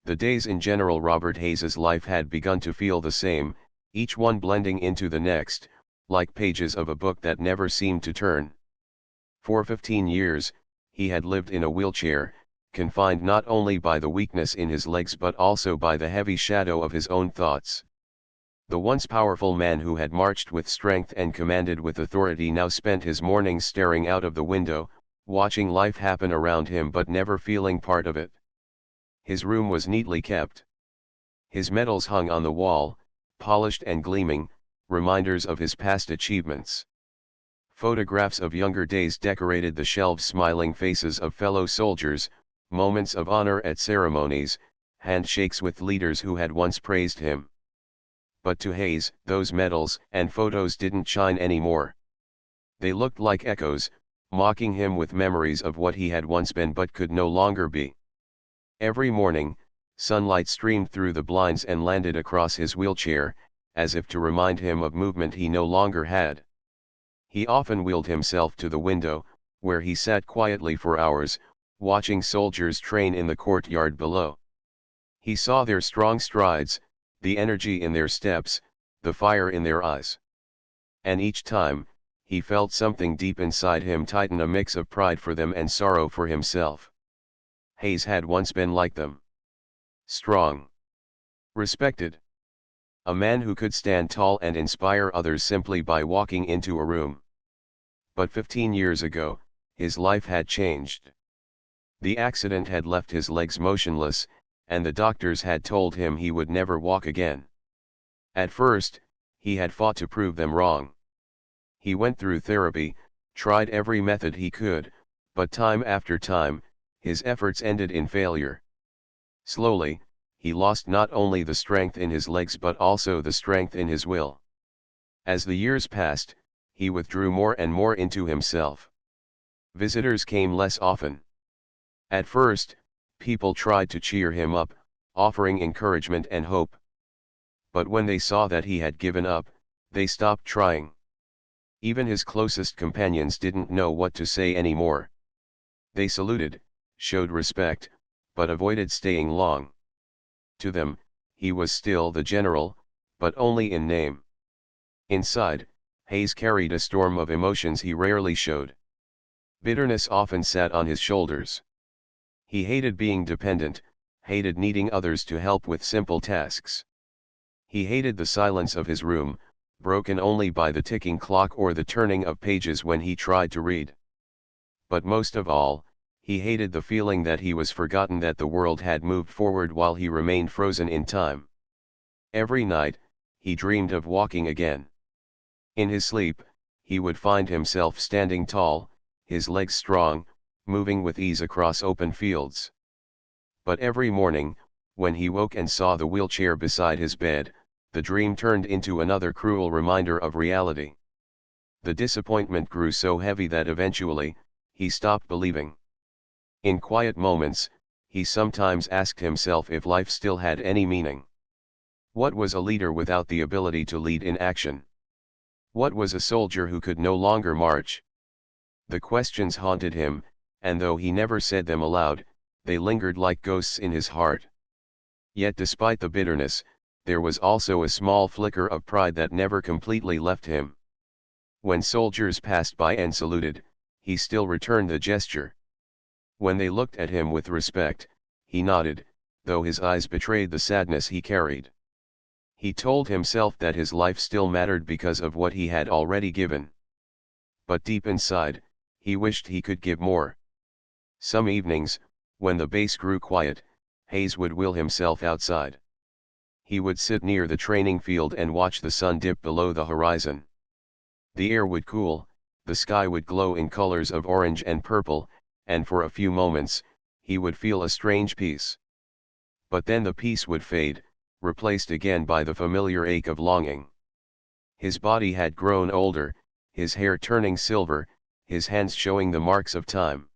The days in General Robert Hayes's life had begun to feel the same, each one blending into the next, like pages of a book that never seemed to turn. For 15 years, he had lived in a wheelchair, confined not only by the weakness in his legs but also by the heavy shadow of his own thoughts. The once powerful man who had marched with strength and commanded with authority now spent his mornings staring out of the window, watching life happen around him but never feeling part of it. His room was neatly kept. His medals hung on the wall, polished and gleaming, reminders of his past achievements. Photographs of younger days decorated the shelves, smiling faces of fellow soldiers, moments of honor at ceremonies, handshakes with leaders who had once praised him. But to Hayes, those medals and photos didn't shine anymore. They looked like echoes, mocking him with memories of what he had once been but could no longer be. Every morning, sunlight streamed through the blinds and landed across his wheelchair, as if to remind him of movement he no longer had. He often wheeled himself to the window, where he sat quietly for hours, watching soldiers train in the courtyard below. He saw their strong strides, the energy in their steps, the fire in their eyes. And each time, he felt something deep inside him tighten, a mix of pride for them and sorrow for himself. Hayes had once been like them. Strong. Respected. A man who could stand tall and inspire others simply by walking into a room. But 15 years ago, his life had changed. The accident had left his legs motionless, and the doctors had told him he would never walk again. At first, he had fought to prove them wrong. He went through therapy, tried every method he could, but time after time, his efforts ended in failure. Slowly, he lost not only the strength in his legs but also the strength in his will. As the years passed, he withdrew more and more into himself. Visitors came less often. At first, people tried to cheer him up, offering encouragement and hope. But when they saw that he had given up, they stopped trying. Even his closest companions didn't know what to say anymore. They saluted, showed respect, but avoided staying long. To them, he was still the general, but only in name. Inside, Hayes carried a storm of emotions he rarely showed. Bitterness often sat on his shoulders. He hated being dependent, hated needing others to help with simple tasks. He hated the silence of his room, broken only by the ticking clock or the turning of pages when he tried to read. But most of all, he hated the feeling that he was forgotten, that the world had moved forward while he remained frozen in time. Every night, he dreamed of walking again. In his sleep, he would find himself standing tall, his legs strong, moving with ease across open fields. But every morning, when he woke and saw the wheelchair beside his bed, the dream turned into another cruel reminder of reality. The disappointment grew so heavy that eventually, he stopped believing. In quiet moments, he sometimes asked himself if life still had any meaning. What was a leader without the ability to lead in action? What was a soldier who could no longer march? The questions haunted him, and though he never said them aloud, they lingered like ghosts in his heart. Yet despite the bitterness, there was also a small flicker of pride that never completely left him. When soldiers passed by and saluted, he still returned the gesture. When they looked at him with respect, he nodded, though his eyes betrayed the sadness he carried. He told himself that his life still mattered because of what he had already given. But deep inside, he wished he could give more. Some evenings, when the base grew quiet, Hayes would will himself outside. He would sit near the training field and watch the sun dip below the horizon. The air would cool, the sky would glow in colors of orange and purple, and for a few moments, he would feel a strange peace. But then the peace would fade, replaced again by the familiar ache of longing. His body had grown older, his hair turning silver, his hands showing the marks of time.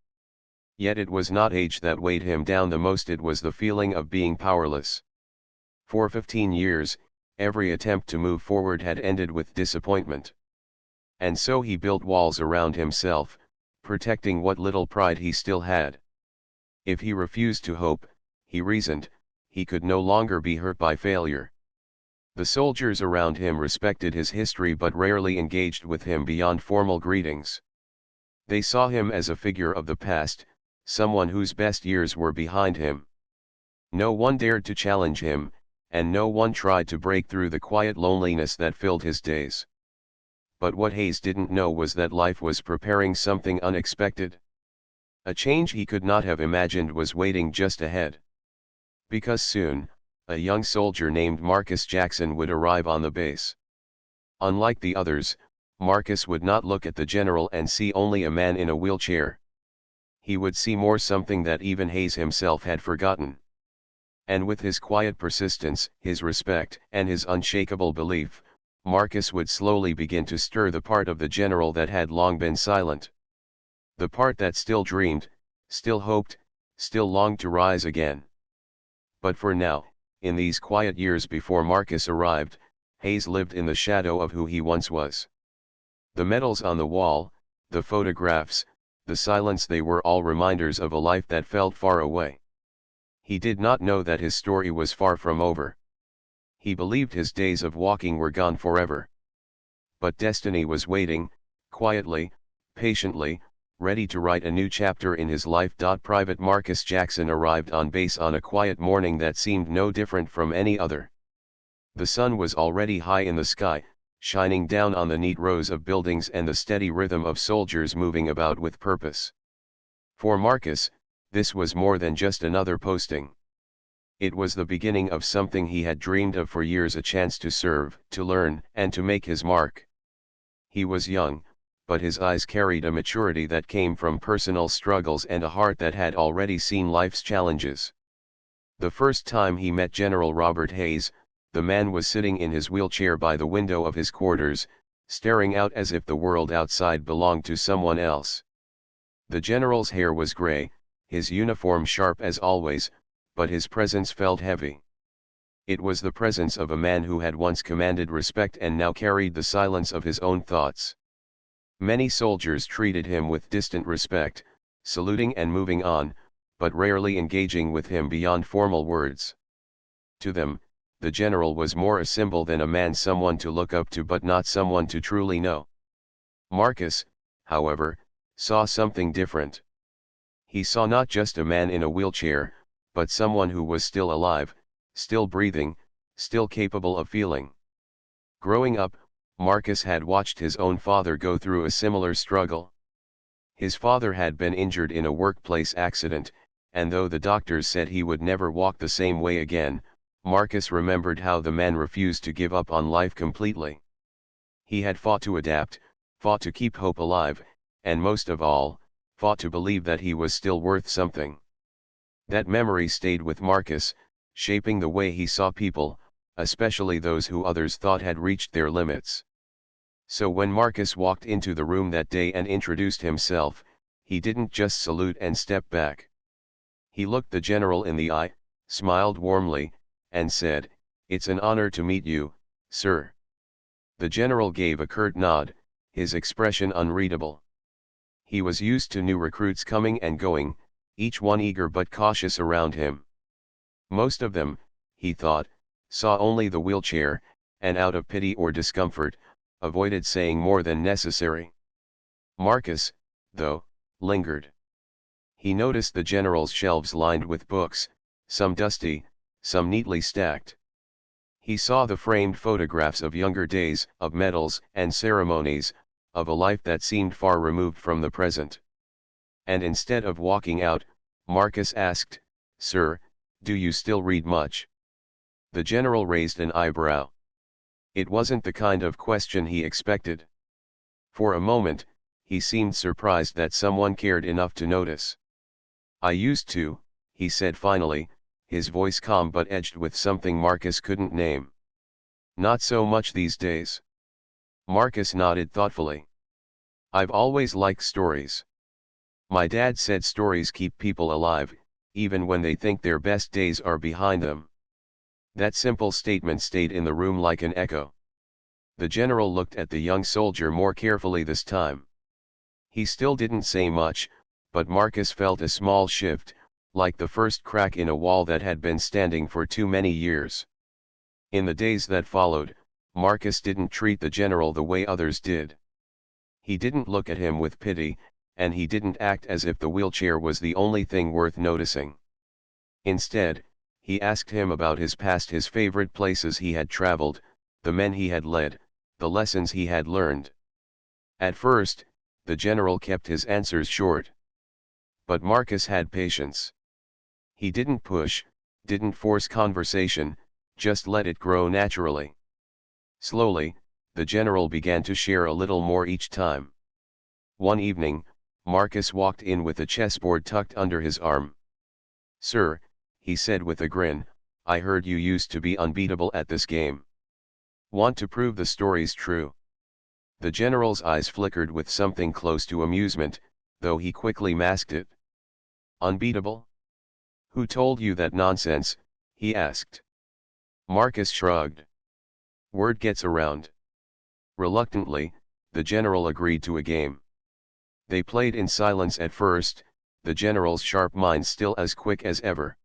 Yet it was not age that weighed him down the most, it was the feeling of being powerless. For 15 years, every attempt to move forward had ended with disappointment. And so he built walls around himself, protecting what little pride he still had. If he refused to hope, he reasoned, he could no longer be hurt by failure. The soldiers around him respected his history but rarely engaged with him beyond formal greetings. They saw him as a figure of the past, someone whose best years were behind him. No one dared to challenge him, and no one tried to break through the quiet loneliness that filled his days. But what Hayes didn't know was that life was preparing something unexpected. A change he could not have imagined was waiting just ahead. Because soon, a young soldier named Marcus Jackson would arrive on the base. Unlike the others, Marcus would not look at the general and see only a man in a wheelchair. He would see more, something that even Hayes himself had forgotten. And with his quiet persistence, his respect, and his unshakable belief, Marcus would slowly begin to stir the part of the general that had long been silent. The part that still dreamed, still hoped, still longed to rise again. But for now, in these quiet years before Marcus arrived, Hayes lived in the shadow of who he once was. The medals on the wall, the photographs, the silence, they were all reminders of a life that felt far away. He did not know that his story was far from over. He believed his days of walking were gone forever. But destiny was waiting, quietly, patiently, ready to write a new chapter in his life. Private Marcus Jackson arrived on base on a quiet morning that seemed no different from any other. The sun was already high in the sky, shining down on the neat rows of buildings and the steady rhythm of soldiers moving about with purpose. For Marcus, this was more than just another posting. It was the beginning of something he had dreamed of for years, a chance to serve, to learn, and to make his mark. He was young, but his eyes carried a maturity that came from personal struggles and a heart that had already seen life's challenges. The first time he met General Robert Hayes, the man was sitting in his wheelchair by the window of his quarters, staring out as if the world outside belonged to someone else. The general's hair was gray, his uniform sharp as always, but his presence felt heavy. It was the presence of a man who had once commanded respect and now carried the silence of his own thoughts. Many soldiers treated him with distant respect, saluting and moving on, but rarely engaging with him beyond formal words. To them, the general was more a symbol than a man, someone to look up to but not someone to truly know. Marcus, however, saw something different. He saw not just a man in a wheelchair, but someone who was still alive, still breathing, still capable of feeling. Growing up, Marcus had watched his own father go through a similar struggle. His father had been injured in a workplace accident, and though the doctors said he would never walk the same way again, Marcus remembered how the man refused to give up on life completely. He had fought to adapt, fought to keep hope alive, and most of all, fought to believe that he was still worth something. That memory stayed with Marcus, shaping the way he saw people, especially those who others thought had reached their limits. So when Marcus walked into the room that day and introduced himself, he didn't just salute and step back. He looked the general in the eye, smiled warmly, and said, "It's an honor to meet you, sir." The general gave a curt nod, his expression unreadable. He was used to new recruits coming and going, each one eager but cautious around him. Most of them, he thought, saw only the wheelchair, and out of pity or discomfort, avoided saying more than necessary. Marcus, though, lingered. He noticed the general's shelves lined with books, some dusty, some neatly stacked. He saw the framed photographs of younger days, of medals and ceremonies, of a life that seemed far removed from the present. And instead of walking out, Marcus asked, "Sir, do you still read much?" The general raised an eyebrow. It wasn't the kind of question he expected. For a moment, he seemed surprised that someone cared enough to notice. "I used to," he said finally, his voice calm but edged with something Marcus couldn't name. "Not so much these days." Marcus nodded thoughtfully. "I've always liked stories. My dad said stories keep people alive, even when they think their best days are behind them." That simple statement stayed in the room like an echo. The general looked at the young soldier more carefully this time. He still didn't say much, but Marcus felt a small shift, like the first crack in a wall that had been standing for too many years. In the days that followed, Marcus didn't treat the general the way others did. He didn't look at him with pity, and he didn't act as if the wheelchair was the only thing worth noticing. Instead, he asked him about his past, his favorite places he had traveled, the men he had led, the lessons he had learned. At first, the general kept his answers short. But Marcus had patience. He didn't push, didn't force conversation, just let it grow naturally. Slowly, the general began to share a little more each time. One evening, Marcus walked in with a chessboard tucked under his arm. "Sir," he said with a grin, "I heard you used to be unbeatable at this game. Want to prove the stories true?" The general's eyes flickered with something close to amusement, though he quickly masked it. "Unbeatable? Who told you that nonsense?" he asked. Marcus shrugged. "Word gets around." Reluctantly, the general agreed to a game. They played in silence at first, the general's sharp mind still as quick as ever.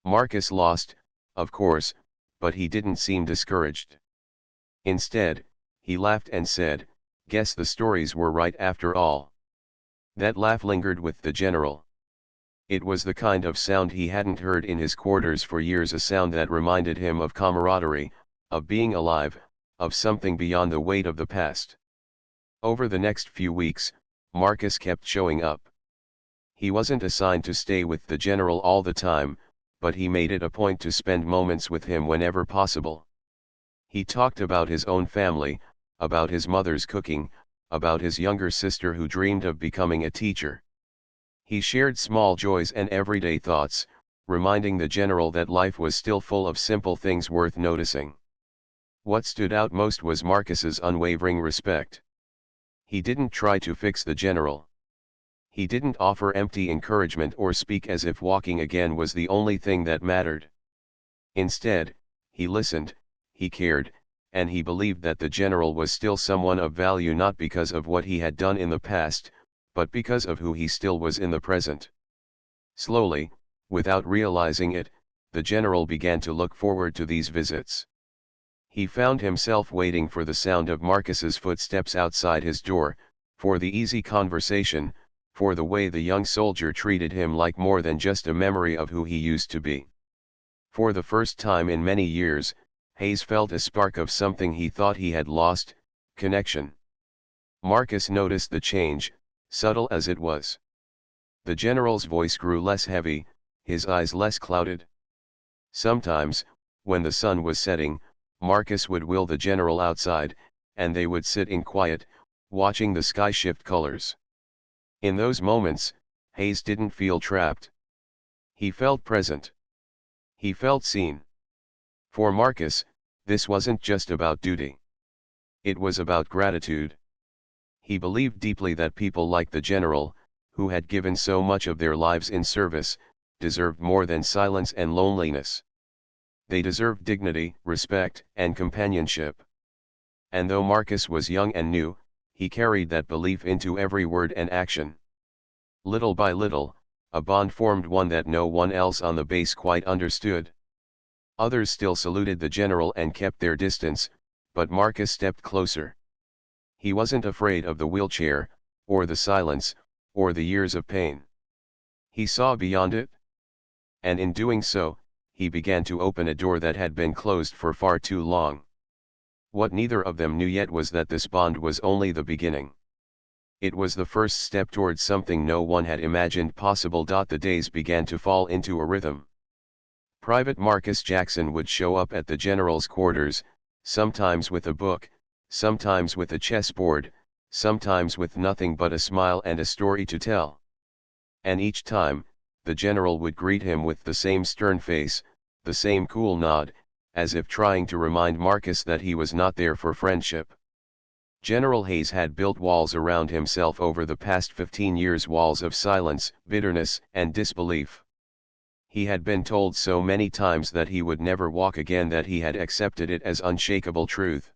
Marcus lost, of course, but he didn't seem discouraged. Instead, he laughed and said, "Guess the stories were right after all." That laugh lingered with the general. It was the kind of sound he hadn't heard in his quarters for years, a sound that reminded him of camaraderie, of being alive, of something beyond the weight of the past. Over the next few weeks, Marcus kept showing up. He wasn't assigned to stay with the general all the time, but he made it a point to spend moments with him whenever possible. He talked about his own family, about his mother's cooking, about his younger sister who dreamed of becoming a teacher. He shared small joys and everyday thoughts, reminding the general that life was still full of simple things worth noticing. What stood out most was Marcus's unwavering respect. He didn't try to fix the general. He didn't offer empty encouragement or speak as if walking again was the only thing that mattered. Instead, he listened, he cared, and he believed that the general was still someone of value, not because of what he had done in the past, but because of who he still was in the present. Slowly, without realizing it, the general began to look forward to these visits. He found himself waiting for the sound of Marcus's footsteps outside his door, for the easy conversation, for the way the young soldier treated him like more than just a memory of who he used to be. For the first time in many years, Hayes felt a spark of something he thought he had lost: connection. Marcus noticed the change, subtle as it was. The general's voice grew less heavy, his eyes less clouded. Sometimes, when the sun was setting, Marcus would will the general outside, and they would sit in quiet, watching the sky shift colors. In those moments, Hayes didn't feel trapped. He felt present. He felt seen. For Marcus, this wasn't just about duty. It was about gratitude. He believed deeply that people like the general, who had given so much of their lives in service, deserved more than silence and loneliness. They deserved dignity, respect, and companionship. And though Marcus was young and new, he carried that belief into every word and action. Little by little, a bond formed, one that no one else on the base quite understood. Others still saluted the general and kept their distance, but Marcus stepped closer. He wasn't afraid of the wheelchair, or the silence, or the years of pain. He saw beyond it. And in doing so, he began to open a door that had been closed for far too long. What neither of them knew yet was that this bond was only the beginning. It was the first step towards something no one had imagined possible. The days began to fall into a rhythm. Private Marcus Jackson would show up at the general's quarters, sometimes with a book, sometimes with a chessboard, sometimes with nothing but a smile and a story to tell. And each time, the general would greet him with the same stern face, the same cool nod, as if trying to remind Marcus that he was not there for friendship. General Hayes had built walls around himself over the past 15 years, walls of silence, bitterness, and disbelief. He had been told so many times that he would never walk again that he had accepted it as unshakable truth.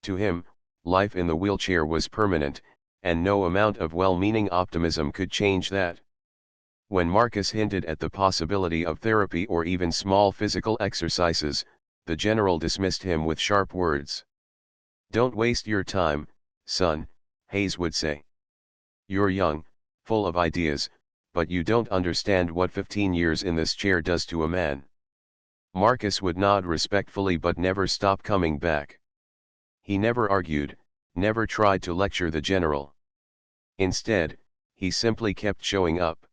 To him, life in the wheelchair was permanent, and no amount of well-meaning optimism could change that. When Marcus hinted at the possibility of therapy or even small physical exercises, the general dismissed him with sharp words. "Don't waste your time, son," Hayes would say. "You're young, full of ideas, but you don't understand what 15 years in this chair does to a man." Marcus would nod respectfully but never stop coming back. He never argued, never tried to lecture the general. Instead, he simply kept showing up.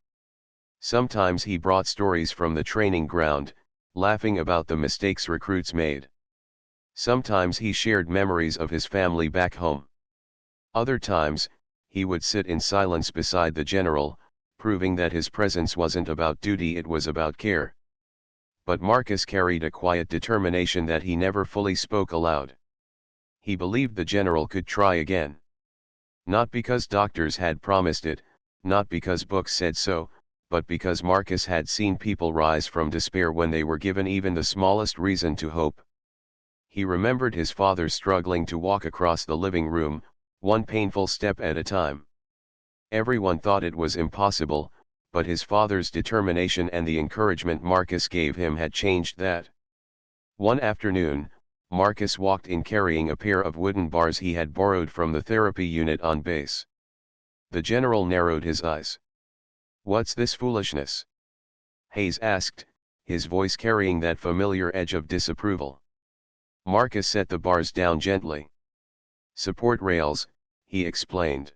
Sometimes he brought stories from the training ground, laughing about the mistakes recruits made. Sometimes he shared memories of his family back home. Other times, he would sit in silence beside the general, proving that his presence wasn't about duty, it was about care. But Marcus carried a quiet determination that he never fully spoke aloud. He believed the general could try again. Not because doctors had promised it, not because books said so, but because Marcus had seen people rise from despair when they were given even the smallest reason to hope. He remembered his father struggling to walk across the living room, one painful step at a time. Everyone thought it was impossible, but his father's determination and the encouragement Marcus gave him had changed that. One afternoon, Marcus walked in carrying a pair of wooden bars he had borrowed from the therapy unit on base. The general narrowed his eyes. "What's this foolishness?" Hayes asked, his voice carrying that familiar edge of disapproval. Marcus set the bars down gently. "Support rails," he explained.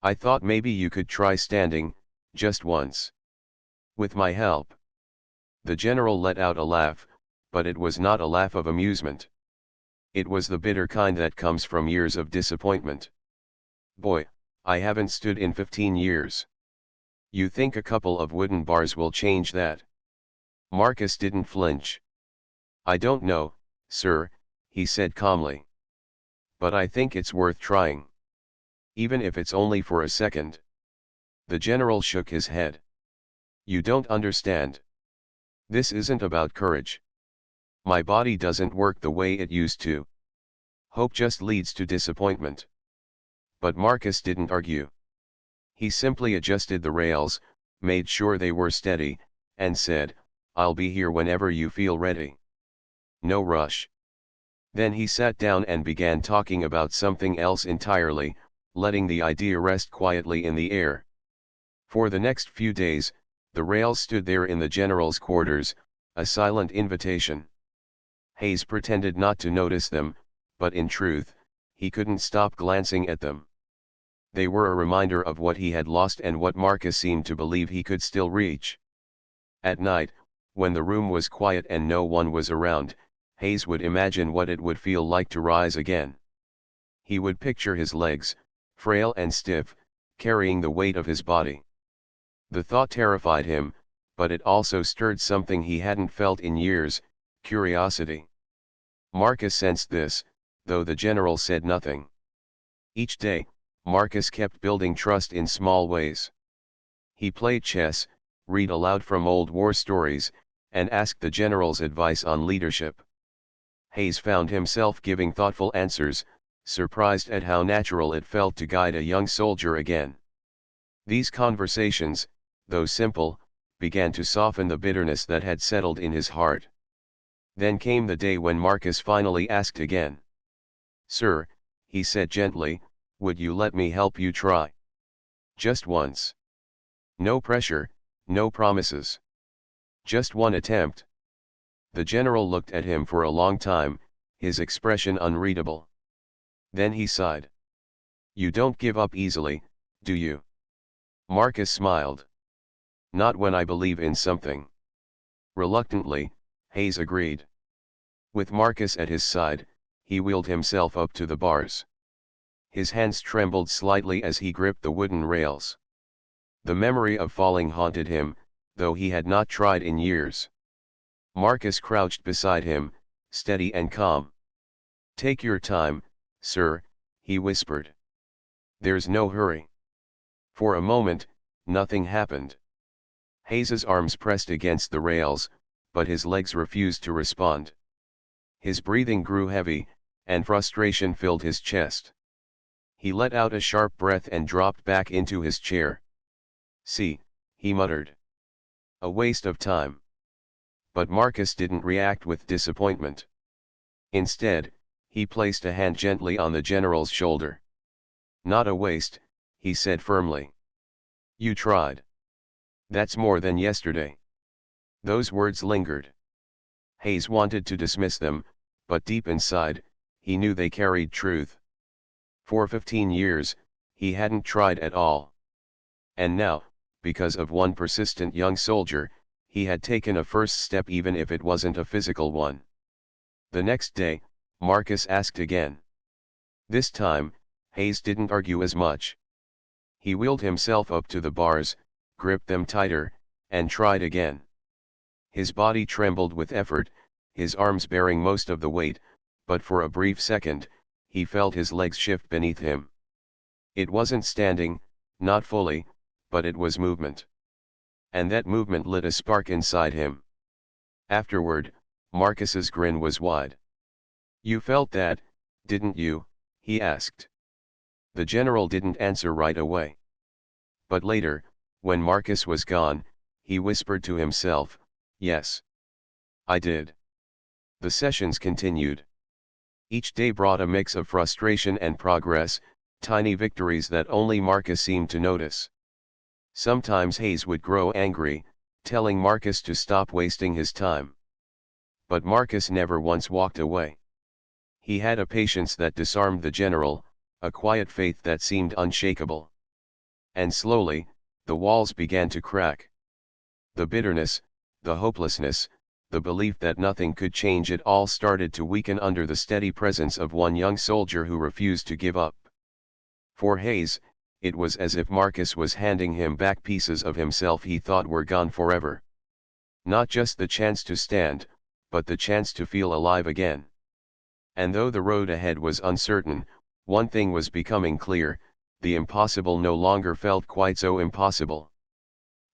"I thought maybe you could try standing, just once. With my help." The general let out a laugh, but it was not a laugh of amusement. It was the bitter kind that comes from years of disappointment. "Boy, I haven't stood in 15 years. You think a couple of wooden bars will change that?" Marcus didn't flinch. "I don't know, sir," he said calmly. "But I think it's worth trying. Even if it's only for a second." The general shook his head. "You don't understand. This isn't about courage. My body doesn't work the way it used to. Hope just leads to disappointment." But Marcus didn't argue. He simply adjusted the rails, made sure they were steady, and said, "I'll be here whenever you feel ready. No rush." Then he sat down and began talking about something else entirely, letting the idea rest quietly in the air. For the next few days, the rails stood there in the general's quarters, a silent invitation. Hayes pretended not to notice them, but in truth, he couldn't stop glancing at them. They were a reminder of what he had lost and what Marcus seemed to believe he could still reach. At night, when the room was quiet and no one was around, Hayes would imagine what it would feel like to rise again. He would picture his legs, frail and stiff, carrying the weight of his body. The thought terrified him, but it also stirred something he hadn't felt in years: curiosity. Marcus sensed this, though the general said nothing. Each day, Marcus kept building trust in small ways. He played chess, read aloud from old war stories, and asked the general's advice on leadership. Hayes found himself giving thoughtful answers, surprised at how natural it felt to guide a young soldier again. These conversations, though simple, began to soften the bitterness that had settled in his heart. Then came the day when Marcus finally asked again. "Sir," he said gently, "would you let me help you try? Just once. No pressure, no promises. Just one attempt." The general looked at him for a long time, his expression unreadable. Then he sighed. "You don't give up easily, do you?" Marcus smiled. "Not when I believe in something." Reluctantly, Hayes agreed. With Marcus at his side, he wheeled himself up to the bars. His hands trembled slightly as he gripped the wooden rails. The memory of falling haunted him, though he had not tried in years. Marcus crouched beside him, steady and calm. "Take your time, sir," he whispered. "There's no hurry." For a moment, nothing happened. Hayes's arms pressed against the rails, but his legs refused to respond. His breathing grew heavy, and frustration filled his chest. He let out a sharp breath and dropped back into his chair. "See," he muttered. A waste of time. But Marcus didn't react with disappointment. Instead, he placed a hand gently on the general's shoulder. "Not a waste," he said firmly. "You tried. That's more than yesterday." Those words lingered. Hayes wanted to dismiss them, but deep inside, he knew they carried truth. For 15 years, he hadn't tried at all. And now, because of one persistent young soldier, he had taken a first step even if it wasn't a physical one. The next day, Marcus asked again. This time, Hayes didn't argue as much. He wheeled himself up to the bars, gripped them tighter, and tried again. His body trembled with effort, his arms bearing most of the weight, but for a brief second, he felt his legs shift beneath him. It wasn't standing, not fully, but it was movement. And that movement lit a spark inside him. Afterward, Marcus's grin was wide. "You felt that, didn't you?" he asked. The general didn't answer right away. But later, when Marcus was gone, he whispered to himself, "Yes. I did." The sessions continued. Each day brought a mix of frustration and progress, tiny victories that only Marcus seemed to notice. Sometimes Hayes would grow angry, telling Marcus to stop wasting his time. But Marcus never once walked away. He had a patience that disarmed the general, a quiet faith that seemed unshakable. And slowly, the walls began to crack. The bitterness, the hopelessness, the belief that nothing could change it all started to weaken under the steady presence of one young soldier who refused to give up. For Hayes, it was as if Marcus was handing him back pieces of himself he thought were gone forever. Not just the chance to stand, but the chance to feel alive again. And though the road ahead was uncertain, one thing was becoming clear: the impossible no longer felt quite so impossible.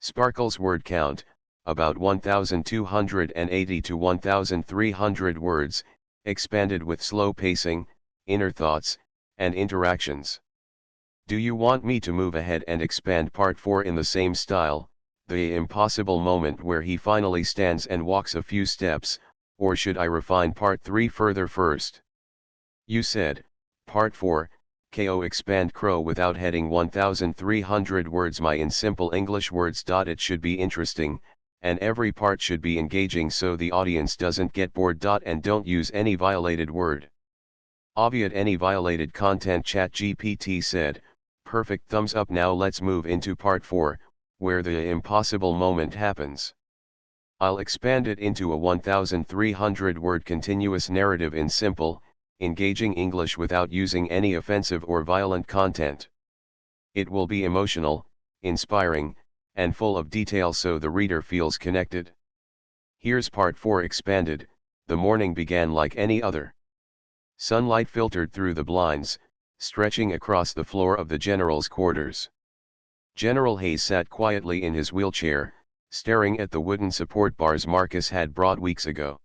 Sparkle's word count, about 1,280 to 1,300 words, expanded with slow pacing, inner thoughts, and interactions. "Do you want me to move ahead and expand part 4 in the same style, the impossible moment where he finally stands and walks a few steps, or should I refine part 3 further first?" "You said, part 4, ko expand crow without heading 1,300 words my in simple English words. It should be interesting, and every part should be engaging so the audience doesn't get bored. And don't use any violated word. Obviate any violated content." ChatGPT said, "Perfect, thumbs up. Now let's move into part 4, where the impossible moment happens. I'll expand it into a 1,300 word continuous narrative in simple, engaging English without using any offensive or violent content. It will be emotional, inspiring, and full of detail so the reader feels connected." Here's part 4 expanded. The morning began like any other. Sunlight filtered through the blinds, stretching across the floor of the general's quarters. General Hayes sat quietly in his wheelchair, staring at the wooden support bars Marcus had brought weeks ago.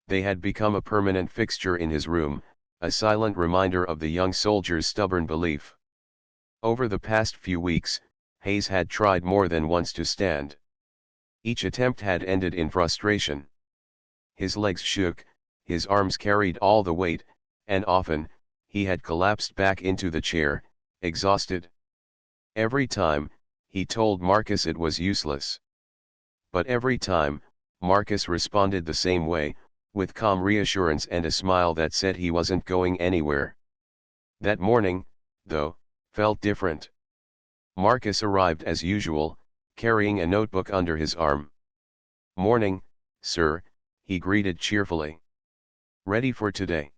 They had become a permanent fixture in his room, a silent reminder of the young soldier's stubborn belief. Over the past few weeks, Hayes had tried more than once to stand. Each attempt had ended in frustration. His legs shook, his arms carried all the weight, and often, he had collapsed back into the chair, exhausted. Every time, he told Marcus it was useless. But every time, Marcus responded the same way, with calm reassurance and a smile that said he wasn't going anywhere. That morning, though, felt different. Marcus arrived as usual, carrying a notebook under his arm. "Morning, sir," he greeted cheerfully. "Ready for today?"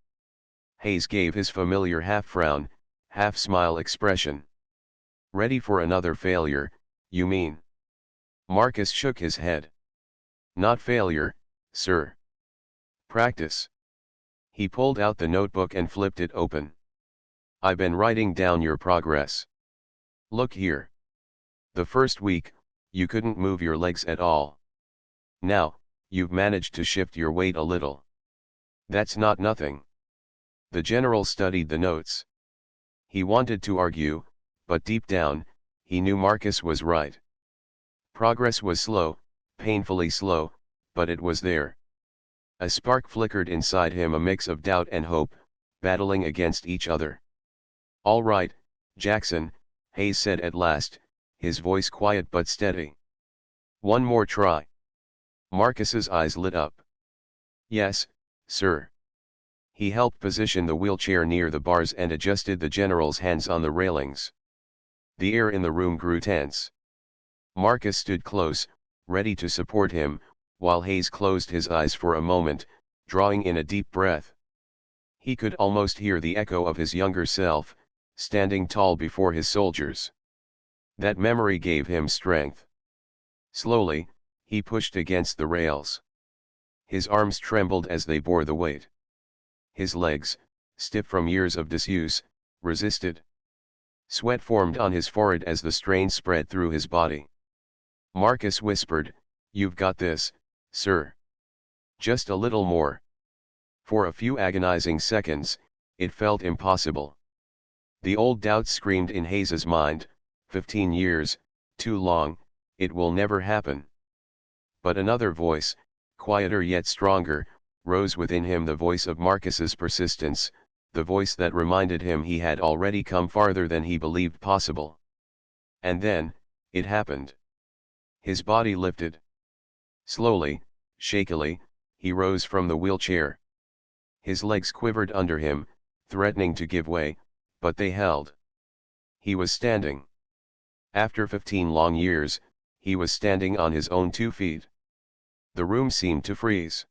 Hayes gave his familiar half-frown, half-smile expression. "Ready for another failure, you mean?" Marcus shook his head. "Not failure, sir. Practice." He pulled out the notebook and flipped it open. "I've been writing down your progress. Look here. The first week, you couldn't move your legs at all. Now, you've managed to shift your weight a little. That's not nothing." The general studied the notes. He wanted to argue, but deep down, he knew Marcus was right. Progress was slow, painfully slow, but it was there. A spark flickered inside him, a mix of doubt and hope, battling against each other. "All right, Jackson," Hayes said at last, his voice quiet but steady. "One more try." Marcus's eyes lit up. "Yes, sir." He helped position the wheelchair near the bars and adjusted the general's hands on the railings. The air in the room grew tense. Marcus stood close, ready to support him, while Hayes closed his eyes for a moment, drawing in a deep breath. He could almost hear the echo of his younger self, standing tall before his soldiers. That memory gave him strength. Slowly, he pushed against the rails. His arms trembled as they bore the weight. His legs, stiff from years of disuse, resisted. Sweat formed on his forehead as the strain spread through his body. Marcus whispered, "You've got this, sir. Just a little more." For a few agonizing seconds, it felt impossible. The old doubts screamed in Hayes's mind, 15 years, too long, it will never happen. But another voice, quieter yet stronger, rose within him, the voice of Marcus's persistence, the voice that reminded him he had already come farther than he believed possible. And then, it happened. His body lifted. Slowly, shakily, he rose from the wheelchair. His legs quivered under him, threatening to give way, but they held. He was standing. After 15 long years, he was standing on his own 2 feet. The room seemed to freeze.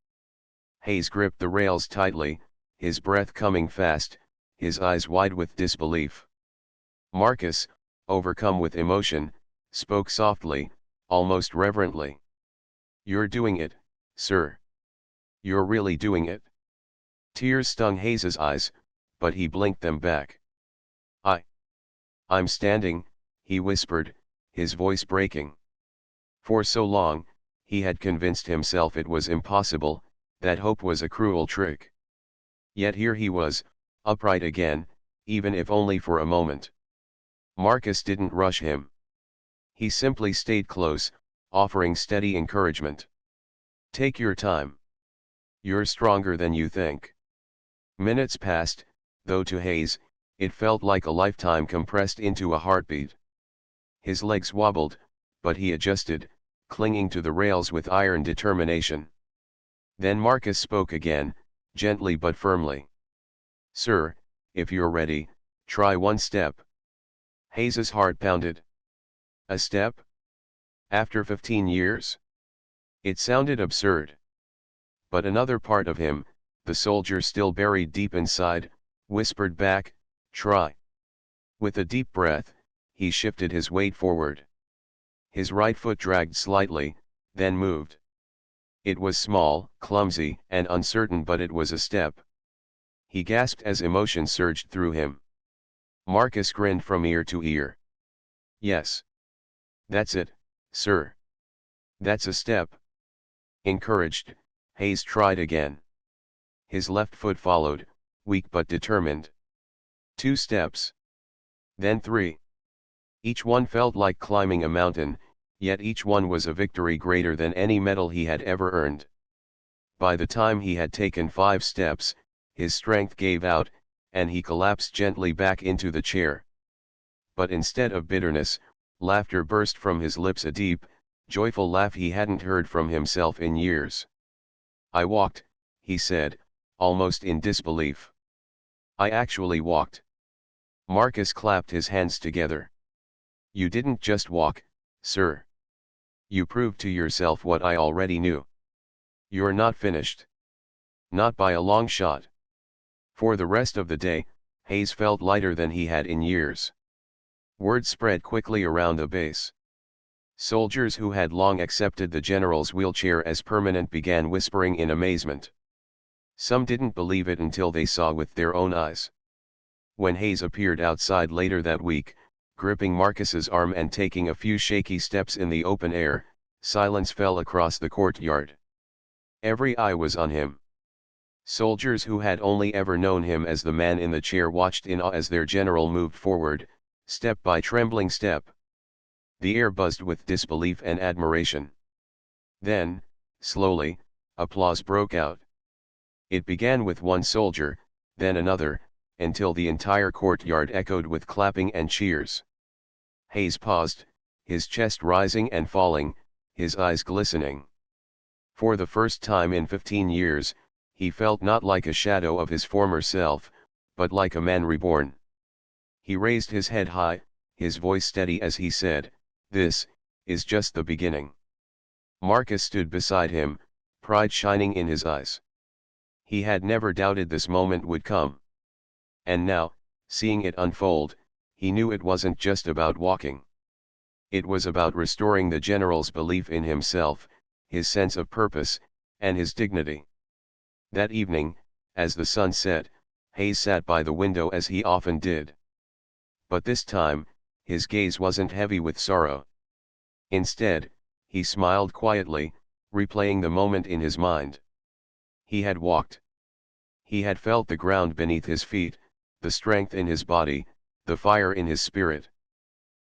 Hayes gripped the rails tightly, his breath coming fast, his eyes wide with disbelief. Marcus, overcome with emotion, spoke softly, almost reverently. "You're doing it, sir. You're really doing it." Tears stung Hayes's eyes, but he blinked them back. I'm standing," he whispered, his voice breaking. For so long, he had convinced himself it was impossible, that hope was a cruel trick. Yet here he was, upright again, even if only for a moment. Marcus didn't rush him. He simply stayed close, offering steady encouragement. "Take your time. You're stronger than you think." Minutes passed, though to Hayes, it felt like a lifetime compressed into a heartbeat. His legs wobbled, but he adjusted, clinging to the rails with iron determination. Then Marcus spoke again, gently but firmly. "Sir, if you're ready, try one step." Hayes's heart pounded. A step? After 15 years? It sounded absurd. But another part of him, the soldier still buried deep inside, whispered back, "Try." With a deep breath, he shifted his weight forward. His right foot dragged slightly, then moved. It was small, clumsy, and uncertain, but it was a step. He gasped as emotion surged through him. Marcus grinned from ear to ear. "Yes. That's it, sir. That's a step." Encouraged, Hayes tried again. His left foot followed, weak but determined. 2 steps. Then 3. Each one felt like climbing a mountain, yet each one was a victory greater than any medal he had ever earned. By the time he had taken 5 steps, his strength gave out, and he collapsed gently back into the chair. But instead of bitterness, laughter burst from his lips, a deep, joyful laugh he hadn't heard from himself in years. "I walked," he said, almost in disbelief. "I actually walked." Marcus clapped his hands together. "You didn't just walk, sir. You proved to yourself what I already knew. You're not finished. Not by a long shot." For the rest of the day, Hayes felt lighter than he had in years. Word spread quickly around the base. Soldiers who had long accepted the general's wheelchair as permanent began whispering in amazement. Some didn't believe it until they saw with their own eyes. When Hayes appeared outside later that week, gripping Marcus's arm and taking a few shaky steps in the open air, silence fell across the courtyard. Every eye was on him. Soldiers who had only ever known him as the man in the chair watched in awe as their general moved forward, step by trembling step. The air buzzed with disbelief and admiration. Then, slowly, applause broke out. It began with one soldier, then another, until the entire courtyard echoed with clapping and cheers. Hayes paused, his chest rising and falling, his eyes glistening. For the first time in 15 years, he felt not like a shadow of his former self, but like a man reborn. He raised his head high, his voice steady as he said, "This is just the beginning." Marcus stood beside him, pride shining in his eyes. He had never doubted this moment would come. And now, seeing it unfold, he knew it wasn't just about walking. It was about restoring the general's belief in himself, his sense of purpose, and his dignity. That evening, as the sun set, Hayes sat by the window as he often did. But this time, his gaze wasn't heavy with sorrow. Instead, he smiled quietly, replaying the moment in his mind. He had walked. He had felt the ground beneath his feet, the strength in his body, the fire in his spirit.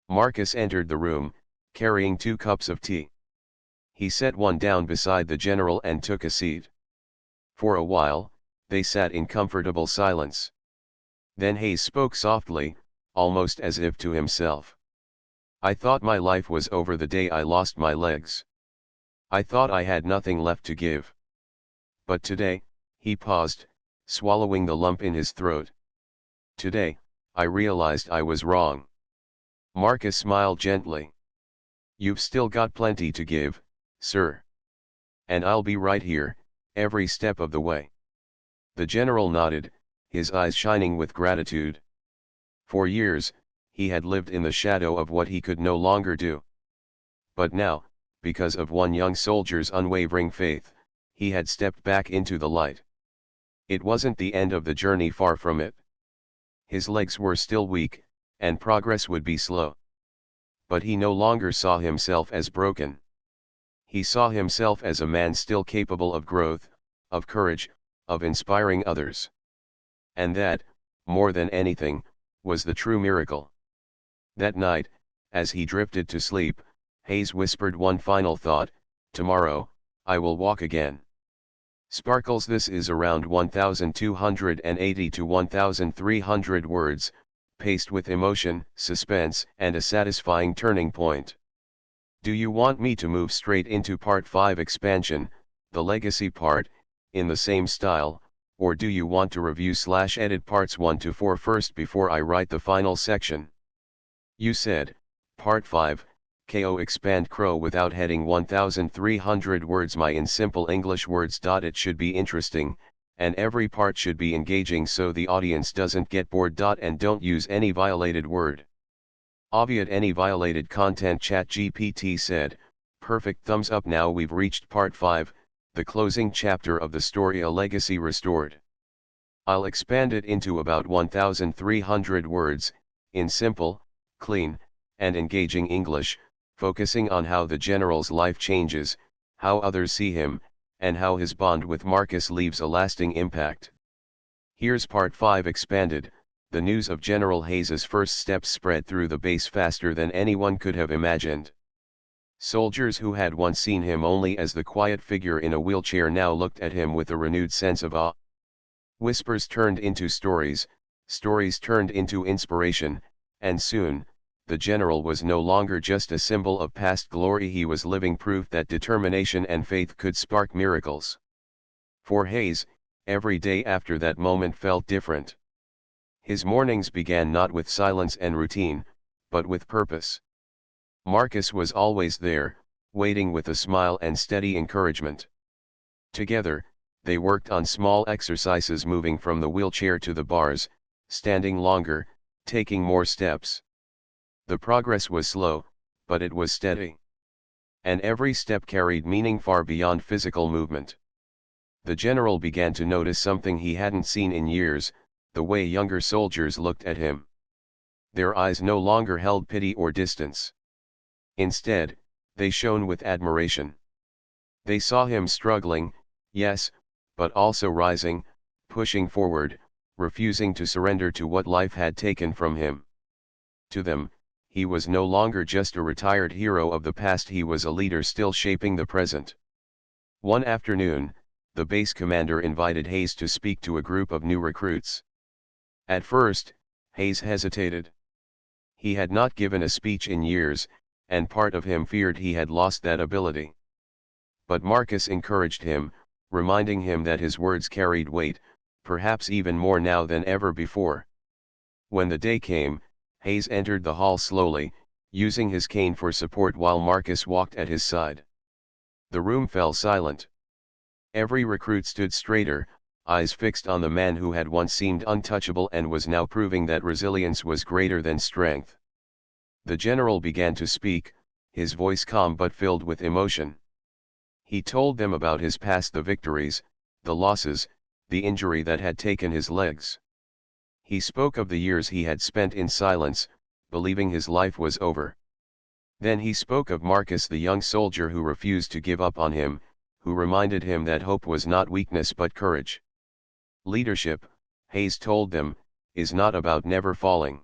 Marcus entered the room, carrying 2 cups of tea. He set one down beside the general and took a seat. For a while, they sat in comfortable silence. Then Hayes spoke softly, almost as if to himself. "I thought my life was over the day I lost my legs. I thought I had nothing left to give. But today," he paused, swallowing the lump in his throat. "Today, I realized I was wrong." Marcus smiled gently. "You've still got plenty to give, sir. And I'll be right here, every step of the way." The general nodded, his eyes shining with gratitude. For years, he had lived in the shadow of what he could no longer do. But now, because of one young soldier's unwavering faith, he had stepped back into the light. It wasn't the end of the journey, far from it. His legs were still weak, and progress would be slow. But he no longer saw himself as broken. He saw himself as a man still capable of growth, of courage, of inspiring others. And that, more than anything, was the true miracle. That night, as he drifted to sleep, Hayes whispered one final thought: "Tomorrow, I will walk again." Sparkles. This is around 1,280 to 1,300 words, paced with emotion, suspense, and a satisfying turning point. Do you want me to move straight into Part 5 expansion, the legacy part, in the same style, or do you want to review/edit parts 1 to 4 first before I write the final section? You said, Part 5, KO expand Crow without heading 1,300 words. My in simple English words. It should be interesting, and every part should be engaging so the audience doesn't get bored. And don't use any violated word. Obviate any violated content. ChatGPT said, perfect. Thumbs up. Now we've reached Part 5, the closing chapter of the story, A Legacy Restored. I'll expand it into about 1,300 words, in simple, clean, and engaging English, focusing on how the general's life changes, how others see him, and how his bond with Marcus leaves a lasting impact. Here's Part 5 expanded. The news of General Hayes's first steps spread through the base faster than anyone could have imagined. Soldiers who had once seen him only as the quiet figure in a wheelchair now looked at him with a renewed sense of awe. Whispers turned into stories, stories turned into inspiration, and soon, the general was no longer just a symbol of past glory. He was living proof that determination and faith could spark miracles. For Hayes, every day after that moment felt different. His mornings began not with silence and routine, but with purpose. Marcus was always there, waiting with a smile and steady encouragement. Together, they worked on small exercises, moving from the wheelchair to the bars, standing longer, taking more steps. The progress was slow, but it was steady. And every step carried meaning far beyond physical movement. The general began to notice something he hadn't seen in years: the way younger soldiers looked at him. Their eyes no longer held pity or distance. Instead, they shone with admiration. They saw him struggling, yes, but also rising, pushing forward, refusing to surrender to what life had taken from him. To them, he was no longer just a retired hero of the past, he was a leader still shaping the present. One afternoon, the base commander invited Hayes to speak to a group of new recruits. At first, Hayes hesitated. He had not given a speech in years, and part of him feared he had lost that ability. But Marcus encouraged him, reminding him that his words carried weight, perhaps even more now than ever before. When the day came, Hayes entered the hall slowly, using his cane for support while Marcus walked at his side. The room fell silent. Every recruit stood straighter, eyes fixed on the man who had once seemed untouchable and was now proving that resilience was greater than strength. The general began to speak, his voice calm but filled with emotion. He told them about his past, the victories, the losses, the injury that had taken his legs. He spoke of the years he had spent in silence, believing his life was over. Then he spoke of Marcus, the young soldier who refused to give up on him, who reminded him that hope was not weakness but courage. Leadership, Hayes told them, is not about never falling.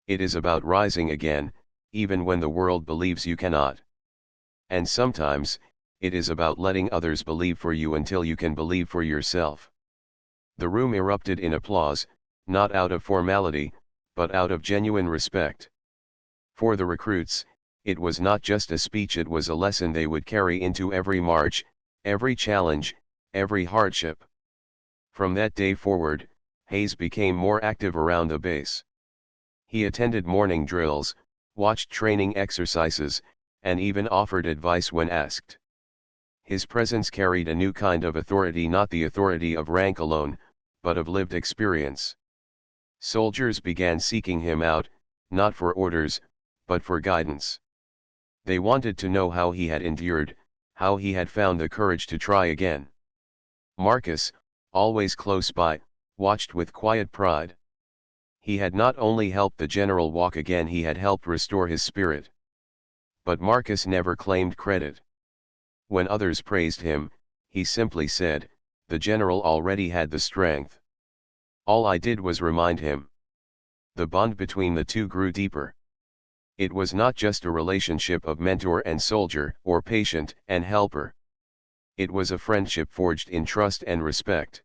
It is about rising again, even when the world believes you cannot. And sometimes, it is about letting others believe for you until you can believe for yourself. The room erupted in applause, not out of formality, but out of genuine respect. For the recruits, it was not just a speech, it was a lesson they would carry into every march, every challenge, every hardship. From that day forward, Hayes became more active around the base. He attended morning drills, watched training exercises, and even offered advice when asked. His presence carried a new kind of authority, not the authority of rank alone, but of lived experience. Soldiers began seeking him out, not for orders, but for guidance. They wanted to know how he had endured, how he had found the courage to try again. Marcus, always close by, watched with quiet pride. He had not only helped the general walk again, he had helped restore his spirit. But Marcus never claimed credit. When others praised him, he simply said, "The general already had the strength. All I did was remind him." The bond between the two grew deeper. It was not just a relationship of mentor and soldier, or patient and helper. It was a friendship forged in trust and respect.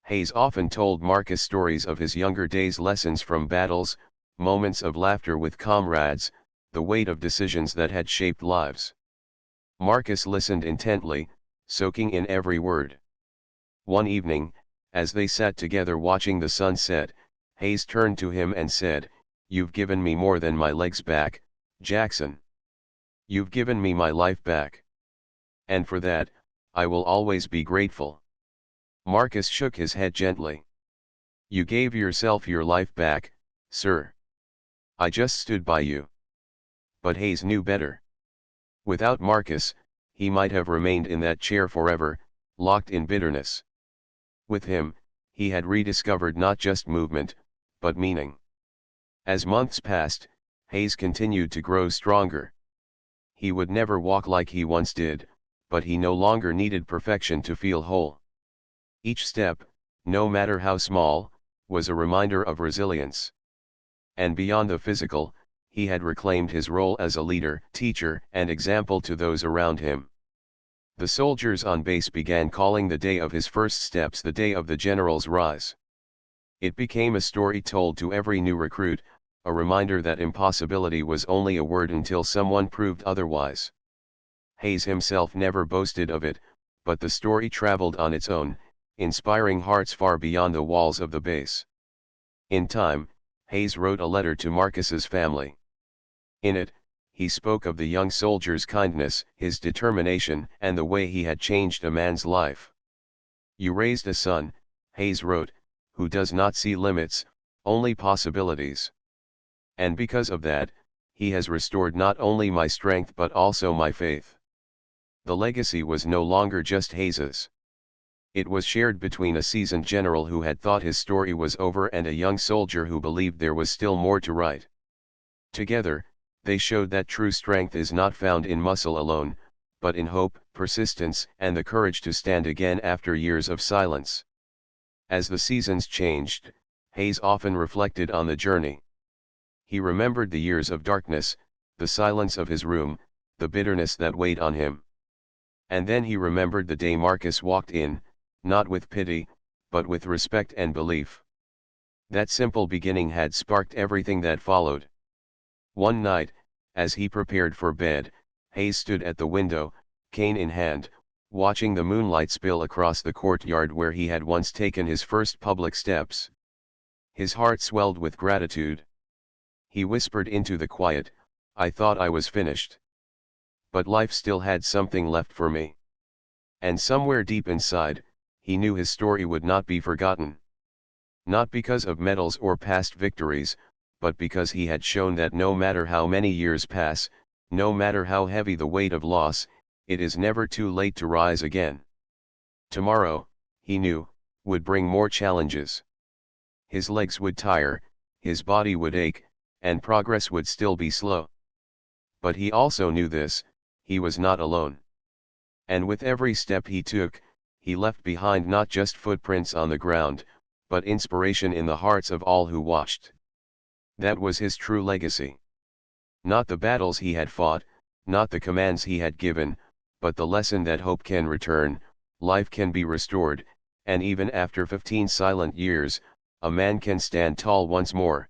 Hayes often told Marcus stories of his younger days, lessons from battles, moments of laughter with comrades, the weight of decisions that had shaped lives. Marcus listened intently, soaking in every word. One evening, as they sat together watching the sun set, Hayes turned to him and said, "You've given me more than my legs back, Jackson. You've given me my life back. And for that, I will always be grateful." Marcus shook his head gently. "You gave yourself your life back, sir. I just stood by you." But Hayes knew better. Without Marcus, he might have remained in that chair forever, locked in bitterness. With him, he had rediscovered not just movement, but meaning. As months passed, Hayes continued to grow stronger. He would never walk like he once did, but he no longer needed perfection to feel whole. Each step, no matter how small, was a reminder of resilience. And beyond the physical, he had reclaimed his role as a leader, teacher, and example to those around him. The soldiers on base began calling the day of his first steps the day of the general's rise. It became a story told to every new recruit, a reminder that impossibility was only a word until someone proved otherwise. Hayes himself never boasted of it, but the story traveled on its own, inspiring hearts far beyond the walls of the base. In time, Hayes wrote a letter to Marcus's family. In it, he spoke of the young soldier's kindness, his determination, and the way he had changed a man's life. "You raised a son," Hayes wrote, "who does not see limits, only possibilities. And because of that, he has restored not only my strength but also my faith." The legacy was no longer just Hayes's. It was shared between a seasoned general who had thought his story was over and a young soldier who believed there was still more to write. Together, they showed that true strength is not found in muscle alone, but in hope, persistence, and the courage to stand again after years of silence. As the seasons changed, Hayes often reflected on the journey. He remembered the years of darkness, the silence of his room, the bitterness that weighed on him. And then he remembered the day Marcus walked in, not with pity, but with respect and belief. That simple beginning had sparked everything that followed. One night, as he prepared for bed, Hayes stood at the window, cane in hand, watching the moonlight spill across the courtyard where he had once taken his first public steps. His heart swelled with gratitude. He whispered into the quiet, "I thought I was finished. But life still had something left for me." And somewhere deep inside, he knew his story would not be forgotten. Not because of medals or past victories, but because he had shown that no matter how many years pass, no matter how heavy the weight of loss, it is never too late to rise again. Tomorrow, he knew, would bring more challenges. His legs would tire, his body would ache, and progress would still be slow. But he also knew this, he was not alone. And with every step he took, he left behind not just footprints on the ground, but inspiration in the hearts of all who watched. That was his true legacy. Not the battles he had fought, not the commands he had given, but the lesson that hope can return, life can be restored, and even after 15 silent years, a man can stand tall once more.